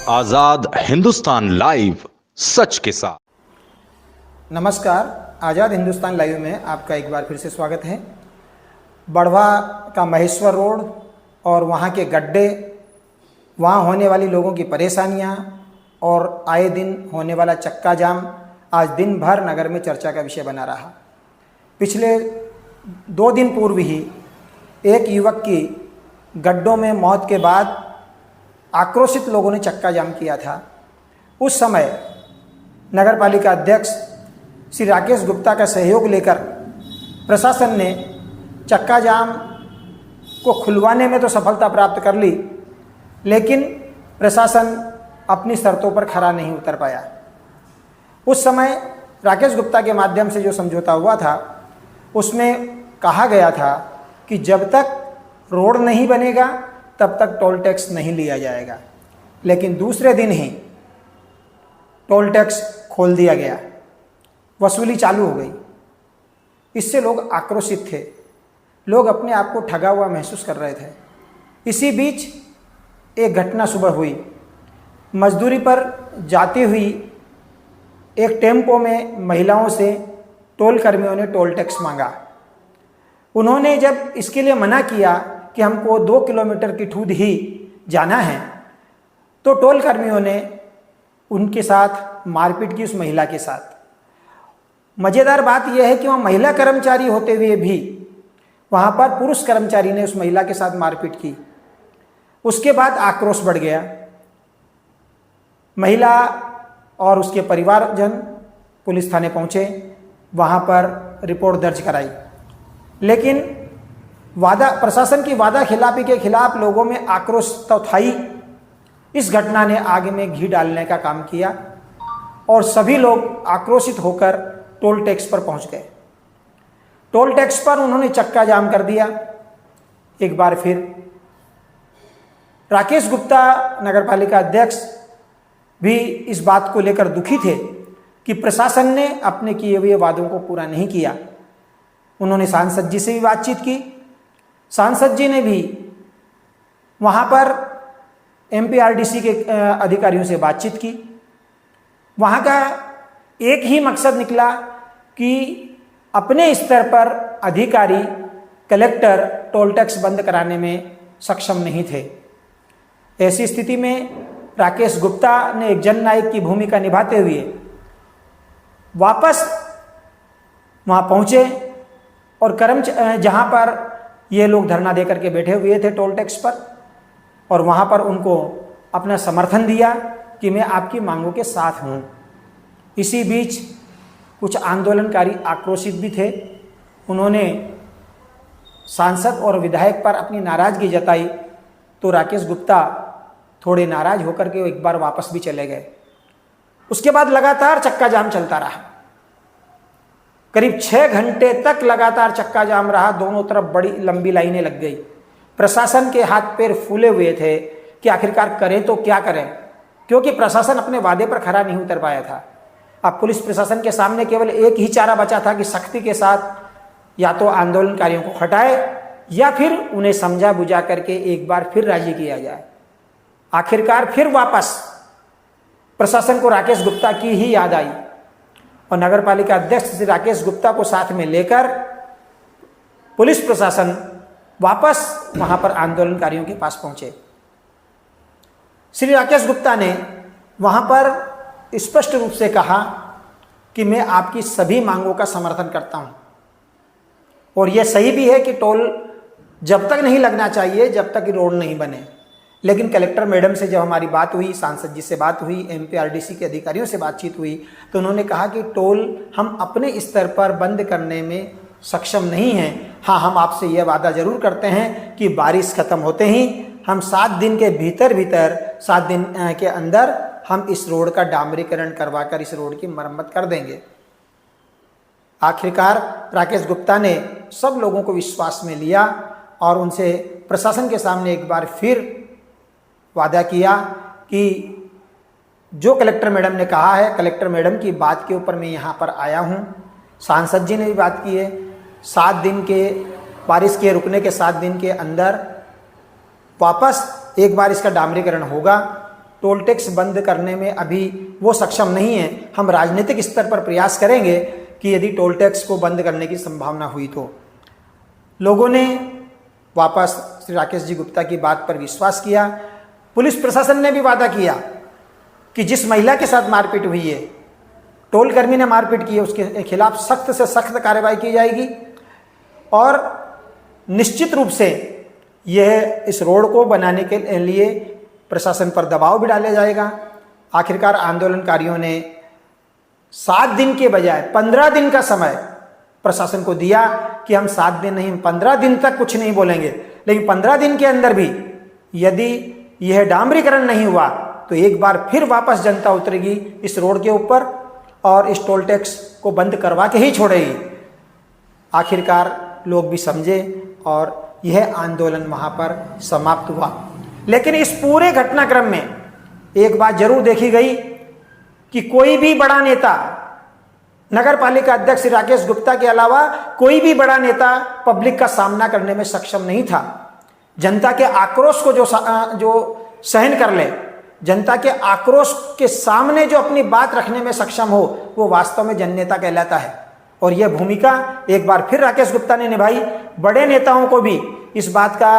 आजाद Hindustan live, सच के साथ। नमस्कार, आज़ाद हिंदुस्तान लाइव में आपका एक बार फिर से स्वागत है। बढ़वा का महेश्वर रोड और वहाँ के गड्ढे, वहाँ होने वाली लोगों की परेशानियाँ और आए दिन होने वाला चक्का जाम आज दिन भर नगर में चर्चा का विषय बना रहा। पिछले 2 दिन पूर्व ही एक युवक की गड्ढों में मौत के बाद आक्रोशित लोगों ने चक्का जाम किया था। उस समय नगर पालिका अध्यक्ष श्री राकेश गुप्ता का सहयोग लेकर प्रशासन ने चक्का जाम को खुलवाने में तो सफलता प्राप्त कर ली, लेकिन प्रशासन अपनी शर्तों पर खरा नहीं उतर पाया। उस समय राकेश गुप्ता के माध्यम से जो समझौता हुआ था उसमें कहा गया था कि जब तक रोड नहीं बनेगा तब तक टोल टैक्स नहीं लिया जाएगा, लेकिन दूसरे दिन ही टोल टैक्स खोल दिया गया, वसूली चालू हो गई। इससे लोग आक्रोशित थे, लोग अपने आप को ठगा हुआ महसूस कर रहे थे। इसी बीच एक घटना सुबह हुई। मजदूरी पर जाती हुई एक टेम्पो में महिलाओं से टोल कर्मियों ने टोल टैक्स मांगा। उन्होंने जब इसके लिए मना किया कि हमको 2 किलोमीटर की ठूद ही जाना है, तो टोल कर्मियों ने उनके साथ मारपीट की, उस महिला के साथ। मज़ेदार बात यह है कि वहाँ महिला कर्मचारी होते हुए भी वहाँ पर पुरुष कर्मचारी ने उस महिला के साथ मारपीट की। उसके बाद आक्रोश बढ़ गया। महिला और उसके परिवारजन पुलिस थाने पहुँचे, वहाँ पर रिपोर्ट दर्ज कराई, लेकिन प्रशासन की वादा खिलाफी के खिलाफ लोगों में आक्रोश तो था ही। इस घटना ने आग में घी डालने का काम किया और सभी लोग आक्रोशित होकर टोल टैक्स पर पहुंच गए। टोल टैक्स पर उन्होंने चक्का जाम कर दिया। एक बार फिर राकेश गुप्ता नगर पालिका अध्यक्ष भी इस बात को लेकर दुखी थे कि प्रशासन ने अपने किए हुए वादों को पूरा नहीं किया। उन्होंने सांसद जी से भी बातचीत की। सांसद जी ने भी वहाँ पर एमपीआरडीसी के अधिकारियों से बातचीत की। वहाँ का एक ही मकसद निकला कि अपने स्तर पर अधिकारी, कलेक्टर टोल टैक्स बंद कराने में सक्षम नहीं थे। ऐसी स्थिति में राकेश गुप्ता ने एक जननायक की भूमिका निभाते हुए वापस वहाँ पहुँचे और जहाँ पर ये लोग धरना दे करके बैठे हुए थे टोल टैक्स पर, और वहाँ पर उनको अपना समर्थन दिया कि मैं आपकी मांगों के साथ हूँ। इसी बीच कुछ आंदोलनकारी आक्रोशित भी थे। उन्होंने सांसद और विधायक पर अपनी नाराज़गी जताई, तो राकेश गुप्ता थोड़े नाराज होकर के एक बार वापस भी चले गए। उसके बाद लगातार चक्का जाम चलता रहा। करीब 6 घंटे तक लगातार चक्का जाम रहा। दोनों तरफ बड़ी लंबी लाइनें लग गई। प्रशासन के हाथ पैर फूले हुए थे कि आखिरकार करें तो क्या करें, क्योंकि प्रशासन अपने वादे पर खरा नहीं उतर पाया था। अब पुलिस प्रशासन के सामने केवल एक ही चारा बचा था कि सख्ती के साथ या तो आंदोलनकारियों को हटाए या फिर उन्हें समझा बुझा करके एक बार फिर राजी किया जाए। आखिरकार फिर वापस प्रशासन को राकेश गुप्ता की ही याद आई और नगर पालिका अध्यक्ष श्री राकेश गुप्ता को साथ में लेकर पुलिस प्रशासन वापस वहां पर आंदोलनकारियों के पास पहुंचे। श्री राकेश गुप्ता ने वहां पर स्पष्ट रूप से कहा कि मैं आपकी सभी मांगों का समर्थन करता हूं और यह सही भी है कि टोल जब तक नहीं लगना चाहिए जब तक रोड नहीं बने। लेकिन कलेक्टर मैडम से जब हमारी बात हुई, सांसद जी से बात हुई, एमपीआरडीसी के अधिकारियों से बातचीत हुई, तो उन्होंने कहा कि टोल हम अपने स्तर पर बंद करने में सक्षम नहीं हैं। हाँ, हम आपसे यह वादा जरूर करते हैं कि बारिश खत्म होते ही हम 7 दिन के भीतर 7 दिन के अंदर हम इस रोड का डामरीकरण करवाकर इस रोड की मरम्मत कर देंगे। आखिरकार राकेश गुप्ता ने सब लोगों को विश्वास में लिया और उनसे प्रशासन के सामने एक बार फिर वादा किया कि जो कलेक्टर मैडम ने कहा है, कलेक्टर मैडम की बात के ऊपर मैं यहाँ पर आया हूँ। सांसद जी ने भी बात की है, 7 दिन के बारिश के रुकने के 7 दिन के अंदर वापस एक बार इसका डामरीकरण होगा टोल टैक्स बंद करने में अभी वो सक्षम नहीं है। हम राजनीतिक स्तर पर प्रयास करेंगे कि यदि टोल टैक्स को बंद करने की संभावना हुई तो। लोगों ने वापस श्री राकेश जी गुप्ता की बात पर विश्वास किया। पुलिस प्रशासन ने भी वादा किया कि जिस महिला के साथ मारपीट हुई है, टोल कर्मी ने मारपीट की है, उसके खिलाफ सख्त से सख्त कार्रवाई की जाएगी और निश्चित रूप से यह इस रोड को बनाने के लिए प्रशासन पर दबाव भी डाला जाएगा। आखिरकार आंदोलनकारियों ने 7 दिन के बजाय 15 दिन का समय प्रशासन को दिया कि हम 7 दिन नहीं, 15 दिन तक कुछ नहीं बोलेंगे। लेकिन 15 दिन के अंदर भी यदि यह डामरीकरण नहीं हुआ तो एक बार फिर वापस जनता उतरेगी इस रोड के ऊपर और इस टोल टैक्स को बंद करवा के ही छोड़ेगी। आखिरकार लोग भी समझे और यह आंदोलन वहां पर समाप्त हुआ। लेकिन इस पूरे घटनाक्रम में एक बात जरूर देखी गई कि कोई भी बड़ा नेता, नगर पालिका अध्यक्ष राकेश गुप्ता के अलावा कोई भी बड़ा नेता पब्लिक का सामना करने में सक्षम नहीं था। जनता के आक्रोश को जो सहन कर ले, जनता के आक्रोश के सामने जो अपनी बात रखने में सक्षम हो, वो वास्तव में जननेता कहलाता है। और यह भूमिका एक बार फिर राकेश गुप्ता ने निभाई। बड़े नेताओं को भी इस बात का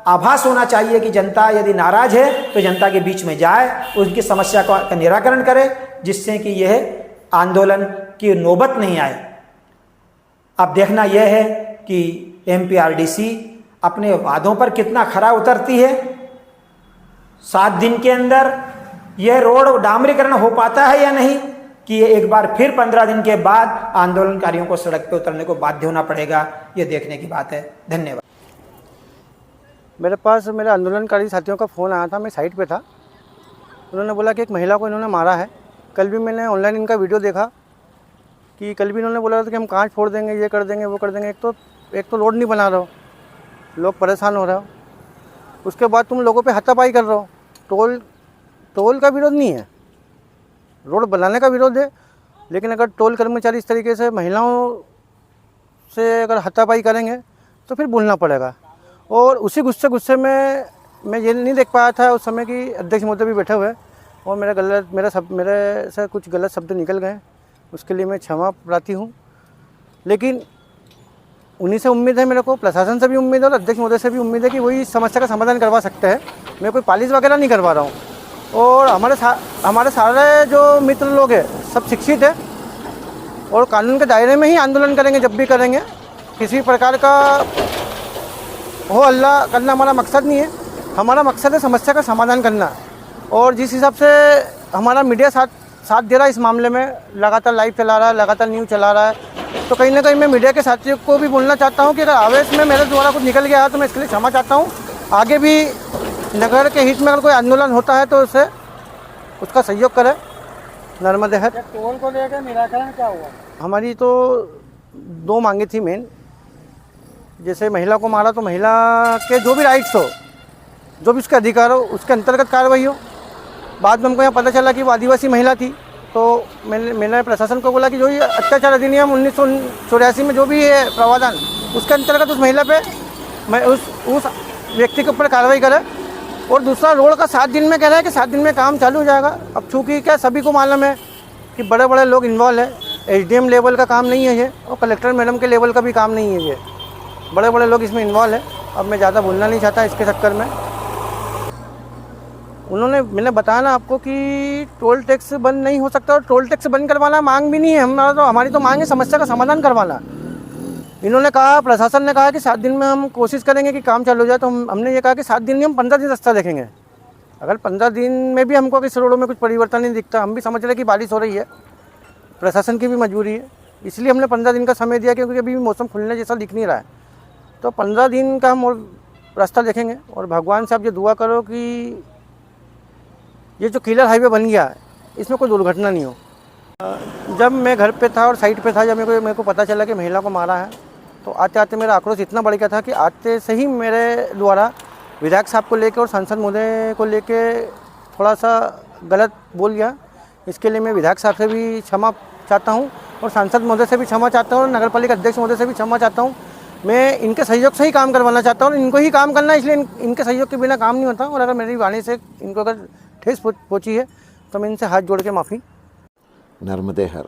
आभास होना चाहिए कि जनता यदि नाराज है तो जनता के बीच में जाए, उनकी समस्या का निराकरण करे, जिससे कि यह आंदोलन की नौबत नहीं आए। अब देखना यह है कि एमपीआरडीसी अपने वादों पर कितना खरा उतरती है। 7 दिन के अंदर यह रोड डामरीकरण हो पाता है या नहीं, कि ये एक बार फिर 15 दिन के बाद आंदोलनकारियों को सड़क पर उतरने को बाध्य होना पड़ेगा, ये देखने की बात है। धन्यवाद। मेरे पास मेरे आंदोलनकारी साथियों का फ़ोन आया था, मैं साइट पे था। उन्होंने बोला कि एक महिला को इन्होंने मारा है। कल भी मैंने ऑनलाइन इनका वीडियो देखा कि कल भी इन्होंने बोला था कि हम कांच फोड़ देंगे, ये कर देंगे, वो कर देंगे। एक तो रोड नहीं बना रहे हो, लोग परेशान हो रहे हो, उसके बाद तुम लोगों पे हाथापाई कर रहे हो। टोल का विरोध नहीं है, रोड बनाने का विरोध है। लेकिन अगर टोल कर्मचारी इस तरीके से महिलाओं से अगर हाथापाई करेंगे तो फिर बोलना पड़ेगा। और उसी गुस्से में मैं ये नहीं देख पाया था उस समय कि अध्यक्ष महोदय भी बैठे हुए और मेरे से कुछ गलत शब्द निकल गए, उसके लिए मैं क्षमा प्रार्थी हूँ। लेकिन उन्हीं से उम्मीद है, मेरे को प्रशासन से भी उम्मीद है और अध्यक्ष महोदय से भी उम्मीद है कि वही समस्या का समाधान करवा सकते हैं। मैं कोई पॉलिश वगैरह नहीं करवा रहा हूँ। और हमारे सारे जो मित्र लोग हैं सब शिक्षित है और कानून के दायरे में ही आंदोलन करेंगे जब भी करेंगे। किसी प्रकार का हो हल्ला करना हमारा मकसद नहीं है। हमारा मकसद है समस्या का समाधान करना। और जिस हिसाब से हमारा मीडिया साथ दे रहा है इस मामले में, लगातार लाइव चला रहा है, लगातार न्यूज़ चला रहा है, तो कहीं ना कहीं मैं मीडिया के साथियों को भी बोलना चाहता हूँ कि अगर आवेश में मेरे द्वारा कुछ निकल गया है तो मैं इसके लिए क्षमा चाहता हूँ। आगे भी नगर के हित में अगर कोई आंदोलन होता है तो उसका सहयोग करें। नर्मदे हर टोल को लेकर निराकरण क्या हुआ? हमारी तो 2 मांगे थी मेन। जैसे महिला को मारा तो महिला के जो भी राइट्स हो, जो भी उसका अधिकार हो, उसके अंतर्गत कार्रवाई हो। बाद में हमको यहाँ पता चला कि वो आदिवासी महिला थी, तो मैंने प्रशासन को बोला कि जो ये अत्याचार अधिनियम 1984 में जो भी है प्रावधान, उसके अंतर्गत उस महिला पे मैं उस व्यक्ति के ऊपर कार्रवाई करे। और दूसरा, रोड का 7 दिन में कह रहा है कि 7 दिन में काम चालू हो जाएगा। अब चूँकि क्या सभी को मालूम है कि बड़े बड़े लोग इन्वॉल्व है, एसडीएम लेवल का काम नहीं है ये, और कलेक्टर मैडम के लेवल का भी काम नहीं है ये, बड़े बड़े लोग इसमें इन्वॉल्व है। अब मैं ज़्यादा बोलना नहीं चाहता इसके चक्कर में। मैंने बताया ना आपको कि टोल टैक्स बंद नहीं हो सकता और टोल टैक्स बंद करवाना मांग भी नहीं है हमारी तो मांग है समस्या का समाधान करवाना। इन्होंने कहा, प्रशासन ने कहा कि 7 दिन में हम कोशिश करेंगे कि काम चालू हो जाए, तो हमने ये कहा कि 7 दिन नहीं, हम 15 दिन रास्ता देखेंगे। अगर 15 दिन में भी हमको इस रोडों में कुछ परिवर्तन नहीं दिखता, हम भी समझ रहे कि बारिश हो रही है, प्रशासन की भी मजबूरी है, इसलिए हमने 15 दिन का समय दिया, क्योंकि अभी भी मौसम खुलने जैसा दिख नहीं रहा है। तो 15 दिन का हम और रास्ता देखेंगे। और भगवान से आप ये दुआ करो कि ये जो किलर हाईवे बन गया है इसमें कोई दुर्घटना नहीं हो। जब मैं घर पे था और साइट पे था, जब मेरे को पता चला कि महिला को मारा है, तो आते आते मेरा आक्रोश इतना बढ़ गया था कि आते से ही मेरे द्वारा विधायक साहब को लेकर और सांसद महोदय को लेकर थोड़ा सा गलत बोल गया। इसके लिए मैं विधायक साहब से भी क्षमा चाहता हूँ और सांसद महोदय से भी क्षमा चाहता हूँ और नगर पालिका अध्यक्ष महोदय से भी क्षमा चाहता हूँ। मैं इनके सहयोग से ही काम करवाना चाहता हूँ और इनको ही काम करना है, इसलिए इनके सहयोग के बिना काम नहीं होता। और अगर मेरी वाणी से इनको अगर ठेस पहुंची है, तो मैं इनसे हाथ जोड़ के माफ़ी। नर्मदे हर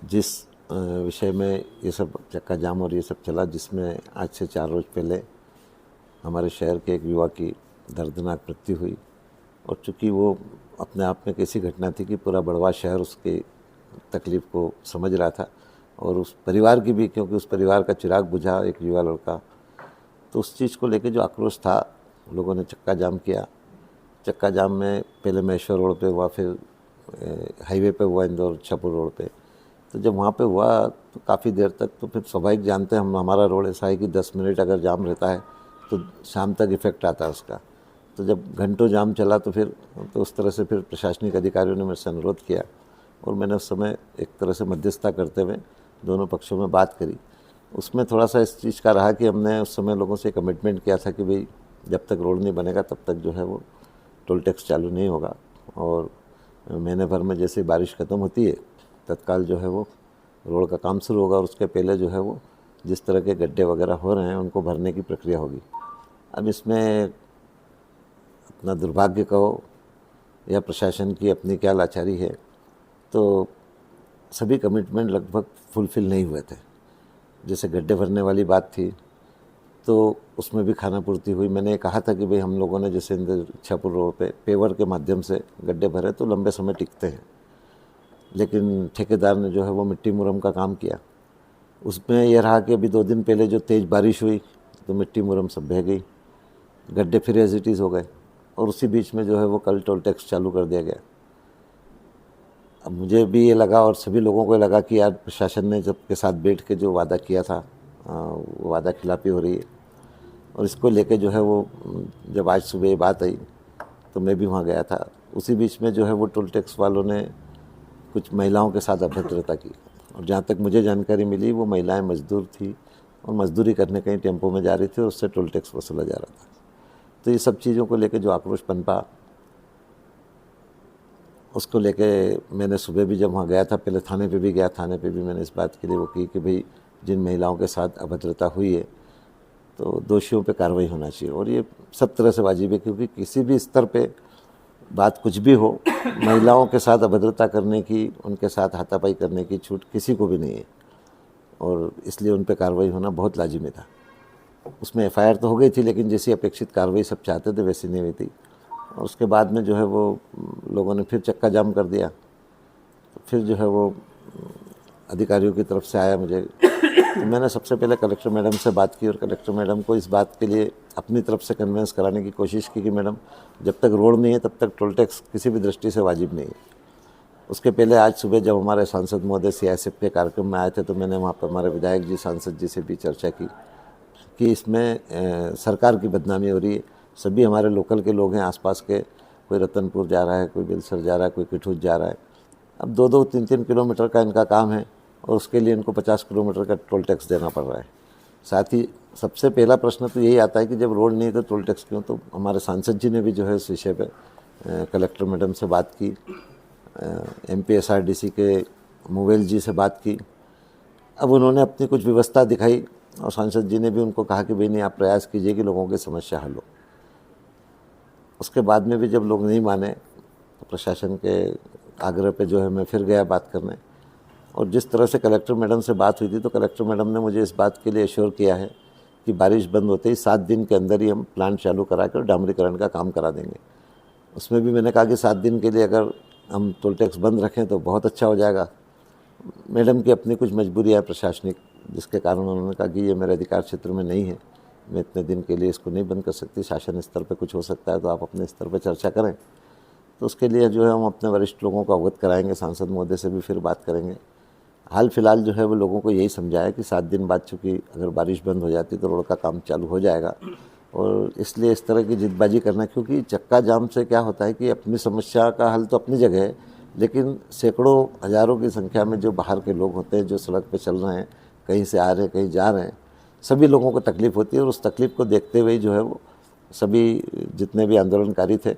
जिस विषय में ये सब चक्का जाम और ये सब चला, जिसमें आज से 4 रोज़ पहले हमारे शहर के एक युवा की दर्दनाक मृत्यु हुई, और चूँकि वो अपने आप में एक ऐसी घटना थी कि पूरा बड़वा शहर उसकी तकलीफ़ को समझ रहा था, और उस परिवार की भी, क्योंकि उस परिवार का चिराग बुझा एक युवा लड़का, तो उस चीज़ को लेके जो आक्रोश था, लोगों ने चक्का जाम किया। चक्का जाम में पहले महेश्वर रोड पे हुआ, फिर हाईवे पे हुआ, इंदौर छापुर रोड पे। तो जब वहाँ पे हुआ तो काफ़ी देर तक, तो फिर स्वाभाविक जानते हैं हम, हमारा रोड ऐसा है कि 10 मिनट अगर जाम रहता है तो शाम तक इफ़ेक्ट आता है उसका। तो जब घंटों जाम चला तो फिर तो उस तरह से फिर प्रशासनिक अधिकारियों ने मेरे से अनुरोध किया, और मैंने उस समय एक तरह से मध्यस्थता करते हुए दोनों पक्षों में बात करी। उसमें थोड़ा सा इस चीज़ का रहा कि हमने उस समय लोगों से कमिटमेंट किया था कि भाई जब तक रोड नहीं बनेगा तब तक जो है वो टोल टैक्स चालू नहीं होगा, और महीने भर में जैसे बारिश ख़त्म होती है तत्काल जो है वो रोड का काम शुरू होगा, और उसके पहले जो है वो जिस तरह के गड्ढे वगैरह हो रहे हैं उनको भरने की प्रक्रिया होगी। अब इसमें अपना दुर्भाग्य कहो या प्रशासन की अपनी क्या लाचारी है, तो सभी कमिटमेंट लगभग फुलफ़िल नहीं हुए थे। जैसे गड्ढे भरने वाली बात थी तो उसमें भी खानापूर्ति हुई। मैंने कहा था कि भाई हम लोगों ने जैसे इच्छापुर रोड पे पेवर के माध्यम से गड्ढे भरे तो लंबे समय टिकते हैं, लेकिन ठेकेदार ने जो है वो मिट्टी मुरम का काम किया। उसमें यह रहा कि अभी 2 दिन पहले जो तेज़ बारिश हुई तो मिट्टी मुरम सब बह गई, गड्ढे फिर एज इट इज़ हो गए, और उसी बीच में जो है वो कल टोल टैक्स चालू कर दिया गया। अब मुझे भी ये लगा और सभी लोगों को लगा कि यार प्रशासन ने सबके साथ बैठ के जो वादा किया था वो वादा खिलाफी हो रही है, और इसको लेके जो है वो जब आज सुबह ये बात आई तो मैं भी वहाँ गया था। उसी बीच में जो है वो टोल टैक्स वालों ने कुछ महिलाओं के साथ अभद्रता की, और जहाँ तक मुझे जानकारी मिली वो महिलाएं मजदूर थी और मजदूरी करने कहीं टेम्पो में जा रही थी और उससे टोल टैक्स वसूला जा रहा था। तो ये सब चीज़ों को लेके जो आक्रोश पनपा, उसको लेके मैंने सुबह भी जब वहाँ गया था, पहले थाने पे भी गया, थाने पे भी मैंने इस बात के लिए वो की कि भाई जिन महिलाओं के साथ अभद्रता हुई है तो दोषियों पे कार्रवाई होना चाहिए, और ये सब तरह से वाजिब है, क्योंकि किसी भी स्तर पे बात कुछ भी हो, महिलाओं के साथ अभद्रता करने की, उनके साथ हाथापाई करने की छूट किसी को भी नहीं है, और इसलिए उन पे कार्रवाई होना बहुत लाजिमी था। उसमें FIR तो हो गई थी, लेकिन जैसी अपेक्षित कार्रवाई सब चाहते थे वैसी नहीं हुई थी, और उसके बाद में जो है वो लोगों ने फिर चक्का जाम कर दिया। तो फिर जो है वो अधिकारियों की तरफ से आया मुझे, तो मैंने सबसे पहले कलेक्टर मैडम से बात की, और कलेक्टर मैडम को इस बात के लिए अपनी तरफ से कन्विंस कराने की कोशिश की कि मैडम जब तक रोड नहीं है तब तक टोल टैक्स किसी भी दृष्टि से वाजिब नहीं है। उसके पहले आज सुबह जब हमारे सांसद महोदय CISF के कार्यक्रम में आए थे तो मैंने वहाँ पर हमारे विधायक जी, सांसद जी से भी चर्चा की कि इसमें सरकार की बदनामी हो रही है। सभी हमारे लोकल के लोग हैं, आसपास के, कोई रतनपुर जा रहा है, कोई बिलसर जा रहा है, कोई किठूज जा रहा है। अब 2-2, 3-3 किलोमीटर का इनका काम है, और उसके लिए इनको 50 किलोमीटर का टोल टैक्स देना पड़ रहा है। साथ ही सबसे पहला प्रश्न तो यही आता है कि जब रोड नहीं है तो टोल टैक्स क्यों। तो हमारे सांसद जी ने भी जो है इस विषय पे कलेक्टर मैडम से बात की, MP SRDC के मोवेल जी से बात की। अब उन्होंने अपनी कुछ व्यवस्था दिखाई, और सांसद जी ने भी उनको कहा कि भाई नहीं, आप प्रयास कीजिए कि लोगों की समस्या हल हो। उसके बाद में भी जब लोग नहीं माने तो प्रशासन के आग्रह पे जो है मैं फिर गया बात करने, और जिस तरह से कलेक्टर मैडम से बात हुई थी तो कलेक्टर मैडम ने मुझे इस बात के लिए एश्योर किया है कि बारिश बंद होते ही 7 दिन के अंदर ही हम प्लांट चालू करा कर डामरीकरण का काम करा देंगे। उसमें भी मैंने कहा कि 7 दिन के लिए अगर हम टोल टैक्स बंद रखें तो बहुत अच्छा हो जाएगा। मैडम की अपनी कुछ मजबूरियाँ प्रशासनिक, जिसके कारण उन्होंने कहा कि ये मेरे अधिकार क्षेत्र में नहीं है, मैं इतने दिन के लिए इसको नहीं बंद कर सकती, शासन स्तर पे कुछ हो सकता है तो आप अपने स्तर पे चर्चा करें। तो उसके लिए जो है हम अपने वरिष्ठ लोगों को अवगत कराएंगे, सांसद महोदय से भी फिर बात करेंगे। हाल फिलहाल जो है वो लोगों को यही समझाया कि 7 दिन बाद चूँकि अगर बारिश बंद हो जाती तो रोड का काम चालू हो जाएगा, और इसलिए इस तरह की जिदबाजी करना, क्योंकि चक्का जाम से क्या होता है कि अपनी समस्या का हल तो अपनी जगह है, लेकिन सैकड़ों हज़ारों की संख्या में जो बाहर के लोग होते हैं, जो सड़क पे चल रहे हैं, कहीं से आ रहे हैं, कहीं जा रहे हैं, सभी लोगों को तकलीफ़ होती है। और उस तकलीफ़ को देखते हुए जो है वो सभी जितने भी आंदोलनकारी थे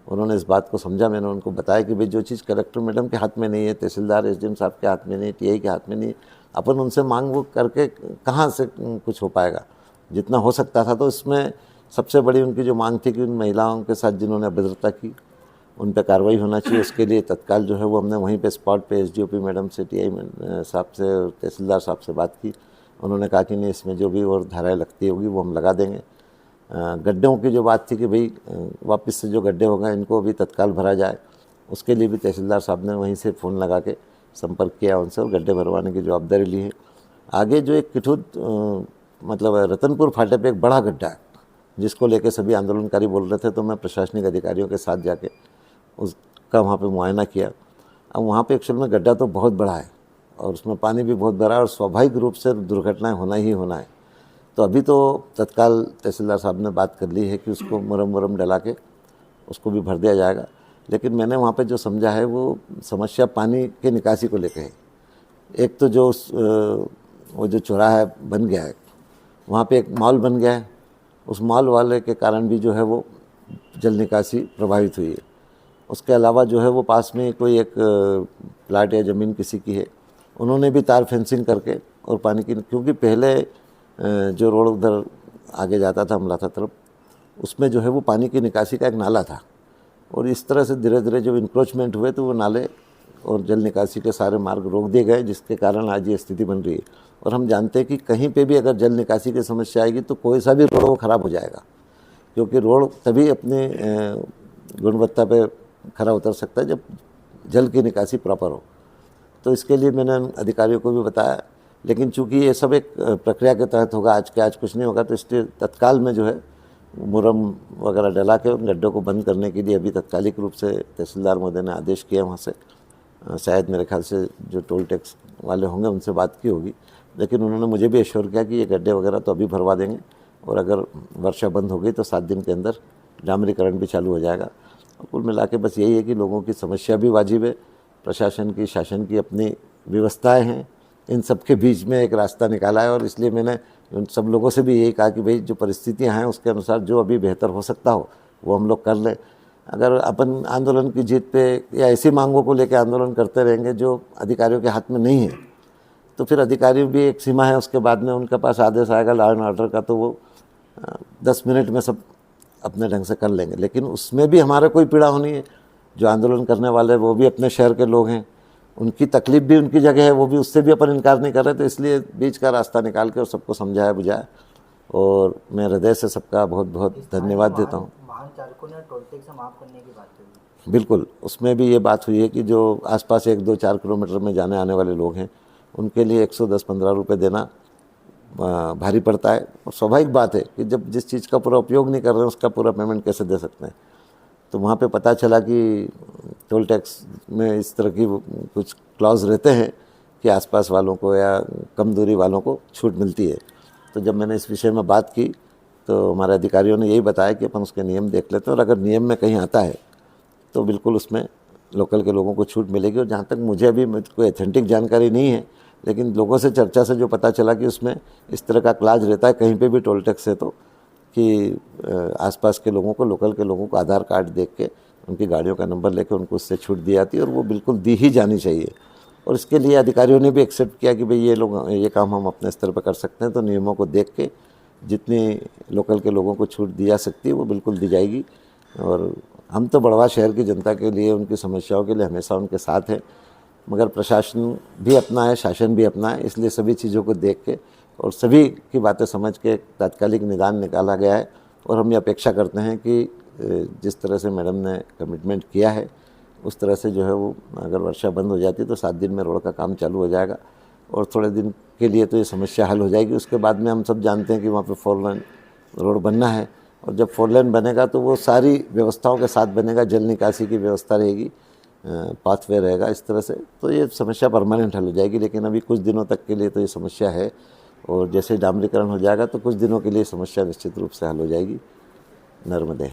उन्होंने इस बात को समझा। मैंने उनको बताया कि भाई जो चीज़ कलेक्टर मैडम के हाथ में नहीं है, तहसीलदार SDM साहब के हाथ में नहीं, TI के हाथ में नहीं, अपन उनसे मांग वो करके कहाँ से कुछ हो पाएगा। जितना हो सकता था तो इसमें सबसे बड़ी उनकी जो मांग थी कि उन महिलाओं के साथ जिन्होंने अभद्रता की उन पर कार्रवाई होना चाहिए। उसके लिए तत्काल जो है वो हमने वहीं पे स्पॉट पे एसडीओपी मैडम से, टीआई साहब से और तहसीलदार साहब से बात की। उन्होंने कहा कि नहीं, इसमें जो भी और धाराएं लगती होगी वो हम लगा देंगे। गड्ढों की जो बात थी कि भाई वापस से जो गड्ढे हो गए इनको भी तत्काल भरा जाए, उसके लिए भी तहसीलदार साहब ने वहीं से फ़ोन लगा के संपर्क किया उनसे और गड्ढे भरवाने की जवाबदारी ली है। आगे जो एक किठूद मतलब रतनपुर फाटे पे एक बड़ा गड्ढा है जिसको लेके सभी आंदोलनकारी बोल रहे थे, तो मैं प्रशासनिक अधिकारियों के साथ जाके उसका वहाँ पे मुआयना किया। अब वहाँ पे एक्चुअल में गड्ढा तो बहुत बड़ा है और उसमें पानी भी बहुत भरा है और स्वाभाविक रूप से दुर्घटनाएं होना ही होना है। तो अभी तो तत्काल तहसीलदार साहब ने बात कर ली है कि उसको मुरम डला के उसको भी भर दिया जाएगा। लेकिन मैंने वहाँ पे जो समझा है वो समस्या पानी के निकासी को लेकर है। एक तो जो वो जो चौराहा बन गया है वहाँ पे एक मॉल बन गया है, उस मॉल वाले के कारण भी जो है वो जल निकासी प्रभावित हुई है। उसके अलावा जो है वो पास में कोई एक प्लाट या ज़मीन किसी की है, उन्होंने भी तार फेंसिंग करके और पानी की, क्योंकि पहले जो रोड उधर आगे जाता था अमलाथा तरफ, उसमें जो है वो पानी की निकासी का एक नाला था और इस तरह से धीरे धीरे जब इंक्रोचमेंट हुए तो वो नाले और जल निकासी के सारे मार्ग रोक दिए गए, जिसके कारण आज ये स्थिति बन रही है। और हम जानते हैं कि कहीं पे भी अगर जल निकासी की समस्या आएगी तो कोई सा भी रोड वो ख़राब हो जाएगा, क्योंकि रोड तभी अपनी गुणवत्ता पे खरा उतर सकता है जब जल की निकासी प्रॉपर हो। तो इसके लिए मैंने अधिकारियों को भी बताया, लेकिन चूंकि ये सब एक प्रक्रिया के तहत होगा, आज के आज कुछ नहीं होगा, तो इसलिए तत्काल में जो है मुरम वगैरह डला के उन गड्ढों को बंद करने के लिए अभी तत्कालिक रूप से तहसीलदार महोदय ने आदेश किया वहाँ से। शायद मेरे ख्याल से जो टोल टैक्स वाले होंगे उनसे बात की होगी, लेकिन उन्होंने मुझे भी एश्योर किया कि ये गड्ढे वगैरह तो अभी भरवा देंगे और अगर वर्षा बंद हो गई तो 7 दिन के अंदर डामरीकरण भी चालू हो जाएगा। कुल मिला के बस यही है कि लोगों की समस्या भी वाजिब है, प्रशासन की, शासन की अपनी व्यवस्थाएं हैं, इन सब के बीच में एक रास्ता निकाला है। और इसलिए मैंने उन सब लोगों से भी यही कहा कि भाई जो परिस्थितियां हैं उसके अनुसार जो अभी बेहतर हो सकता हो वो हम लोग कर लें। अगर अपन आंदोलन की जीत पे या ऐसी मांगों को लेकर आंदोलन करते रहेंगे जो अधिकारियों के हाथ में नहीं है, तो फिर अधिकारी भी एक सीमा है, उसके बाद में उनके पास आदेश आएगा लॉ एंड ऑर्डर का तो वो 10 मिनट में सब अपने ढंग से कर लेंगे। लेकिन उसमें भी हमारा कोई पीड़ा होनी है। जो आंदोलन करने वाले वो भी अपने शहर के लोग हैं, उनकी तकलीफ भी उनकी जगह है, वो भी, उससे भी अपन इनकार नहीं कर रहे। तो इसलिए बीच का रास्ता निकाल के और सबको समझाया बुझाया, और मैं हृदय से सबका बहुत बहुत धन्यवाद देता हूँ। वाहन चालकों ने टोल टैक्स माफ़ करने की बात कही। बिल्कुल, उसमें भी ये बात हुई है कि जो आसपास 1-2-4 किलोमीटर में जाने आने वाले लोग हैं उनके लिए 110-15 रुपये देना भारी पड़ता है। और स्वाभाविक बात है कि जब जिस चीज़ का पूरा उपयोग नहीं कर रहे हैं उसका पूरा पेमेंट कैसे दे सकते हैं। तो वहाँ पे पता चला कि टोल टैक्स में इस तरह की कुछ क्लॉज रहते हैं कि आसपास वालों को या कम दूरी वालों को छूट मिलती है। तो जब मैंने इस विषय में बात की तो हमारे अधिकारियों ने यही बताया कि अपन उसके नियम देख लेते हैं और अगर नियम में कहीं आता है तो बिल्कुल उसमें लोकल के लोगों को छूट मिलेगी। और जहाँ तक मुझे अभी कोई ऑथेंटिक जानकारी नहीं है, लेकिन लोगों से चर्चा से जो पता चला कि उसमें इस तरह का क्लाज रहता है कहीं पे भी टोल टैक्स है तो, कि आसपास के लोगों को, लोकल के लोगों को आधार कार्ड देख के उनकी गाड़ियों का नंबर लेके उनको उससे छूट दी जाती है और वो बिल्कुल दी ही जानी चाहिए। और इसके लिए अधिकारियों ने भी एक्सेप्ट किया कि भाई ये काम हम अपने स्तर पर कर सकते हैं, तो नियमों को देख के जितनी लोकल के लोगों को छूट दी जा सकती है वो बिल्कुल दी जाएगी। और हम तो बड़वा शहर की जनता के लिए, उनकी समस्याओं के लिए हमेशा उनके साथ हैं, मगर प्रशासन भी अपना है, शासन भी अपना है, इसलिए सभी चीज़ों को देख के और सभी की बातें समझ के तात्कालिक निदान निकाला गया है। और हम ये अपेक्षा करते हैं कि जिस तरह से मैडम ने कमिटमेंट किया है उस तरह से जो है वो, अगर वर्षा बंद हो जाती है तो 7 दिन में रोड का काम चालू हो जाएगा और थोड़े दिन के लिए तो ये समस्या हल हो जाएगी। उसके बाद में हम सब जानते हैं कि वहाँ पे 4 लेन रोड बनना है, और जब 4 लेन बनेगा तो वो सारी व्यवस्थाओं के साथ बनेगा, जल निकासी की व्यवस्था रहेगी, पाथवे रहेगा, इस तरह से तो ये समस्या परमानेंट हल हो जाएगी। लेकिन अभी कुछ दिनों तक के लिए तो ये समस्या है, और जैसे डामरीकरण हो जाएगा तो कुछ दिनों के लिए समस्या निश्चित रूप से हल हो जाएगी। नर्मदे।